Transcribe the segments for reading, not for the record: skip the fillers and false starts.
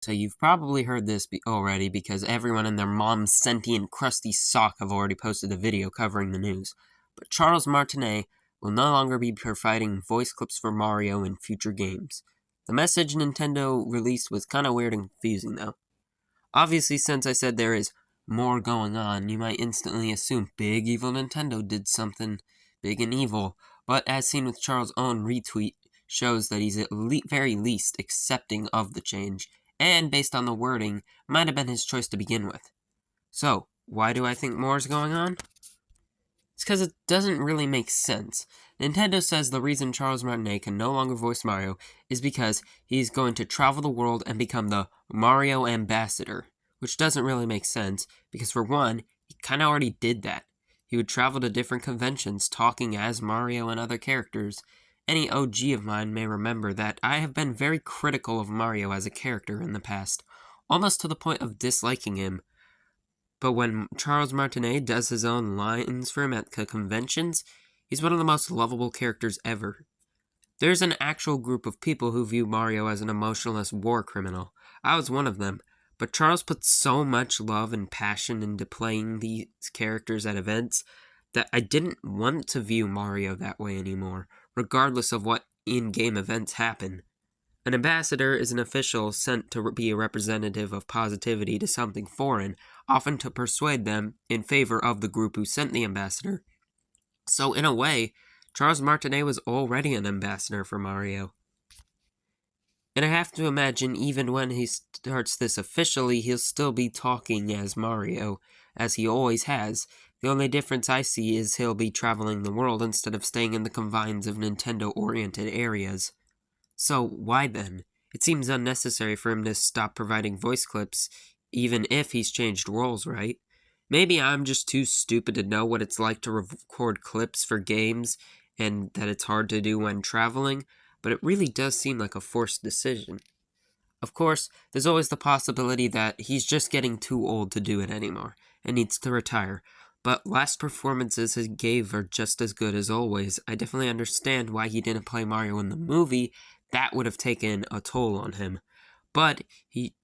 So you've probably heard this already because everyone and their mom's sentient crusty sock have already posted a video covering the news. But Charles Martinet will no longer be providing voice clips for Mario in future games. The message Nintendo released was kinda weird and confusing though. Obviously, since I said there is more going on, you might instantly assume big evil Nintendo did something big and evil, but as seen with Charles' own retweet, shows that he's at very least accepting of the change, and based on the wording, might have been his choice to begin with. So, why do I think more is going on? It's because it doesn't really make sense. Nintendo says the reason Charles Martinet can no longer voice Mario is because he's going to travel the world and become the Mario Ambassador, which doesn't really make sense, because for one, he kinda already did that. He would travel to different conventions talking as Mario and other characters. Any OG of mine may remember that I have been very critical of Mario as a character in the past, almost to the point of disliking him. But when Charles Martinet does his own lines for him at conventions, he's one of the most lovable characters ever. There's an actual group of people who view Mario as an emotionless war criminal. I was one of them, but Charles put so much love and passion into playing these characters at events that I didn't want to view Mario that way anymore, regardless of what in-game events happen. An ambassador is an official sent to be a representative of positivity to something foreign, often to persuade them in favor of the group who sent the ambassador. So in a way, Charles Martinet was already an ambassador for Mario. And I have to imagine even when he starts this officially, he'll still be talking as Mario, as he always has. The only difference I see is he'll be traveling the world instead of staying in the confines of Nintendo-oriented areas. So, why then? It seems unnecessary for him to stop providing voice clips, even if he's changed roles, right? Maybe I'm just too stupid to know what it's like to record clips for games, and that it's hard to do when traveling, but it really does seem like a forced decision. Of course, there's always the possibility that he's just getting too old to do it anymore, and needs to retire. But last performances he gave are just as good as always. I definitely understand why he didn't play Mario in the movie. That would have taken a toll on him. But he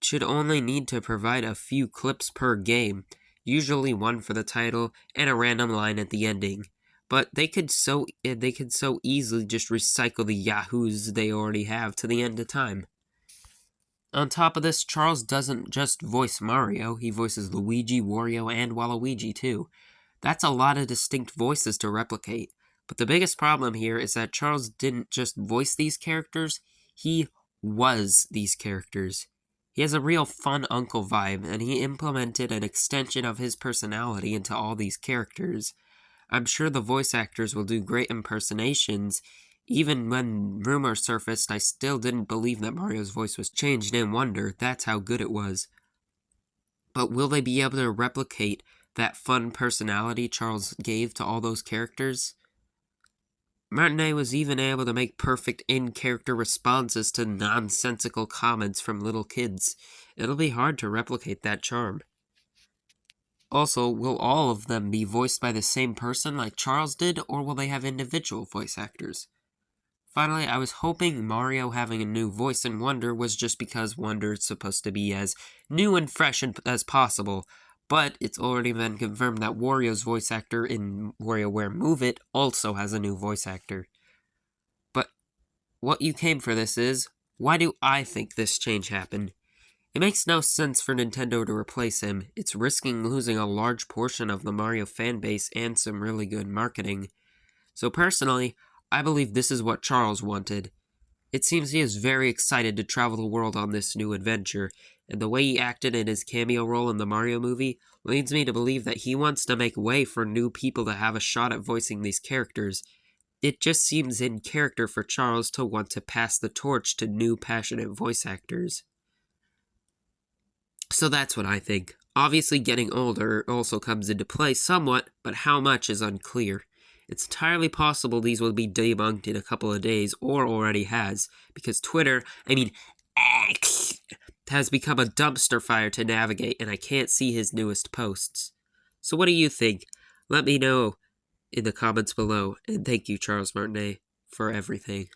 should only need to provide a few clips per game, usually one for the title and a random line at the ending. But they could so easily just recycle the yahoos they already have to the end of time. On top of this, Charles doesn't just voice Mario, he voices Luigi, Wario, and Waluigi too. That's a lot of distinct voices to replicate. But the biggest problem here is that Charles didn't just voice these characters, he was these characters. He has a real fun uncle vibe, and he implemented an extension of his personality into all these characters. I'm sure the voice actors will do great impersonations. Even when rumors surfaced, I still didn't believe that Mario's voice was changed and wonder that's how good it was. But will they be able to replicate that fun personality Charles gave to all those characters? Martinet was even able to make perfect in-character responses to nonsensical comments from little kids. It'll be hard to replicate that charm. Also, will all of them be voiced by the same person like Charles did, or will they have individual voice actors? Finally, I was hoping Mario having a new voice in Wonder was just because Wonder is supposed to be as new and fresh as possible, but it's already been confirmed that Wario's voice actor in WarioWare Move It also has a new voice actor. But what you came for this is, why do I think this change happened? It makes no sense for Nintendo to replace him. It's risking losing a large portion of the Mario fanbase and some really good marketing. So personally, I believe this is what Charles wanted. It seems he is very excited to travel the world on this new adventure, and the way he acted in his cameo role in the Mario movie leads me to believe that he wants to make way for new people to have a shot at voicing these characters. It just seems in character for Charles to want to pass the torch to new passionate voice actors. So that's what I think. Obviously getting older also comes into play somewhat, but how much is unclear. It's entirely possible these will be debunked in a couple of days, or already has, because Twitter, X, has become a dumpster fire to navigate, and I can't see his newest posts. So what do you think? Let me know in the comments below, and thank you, Charles Martinet, for everything.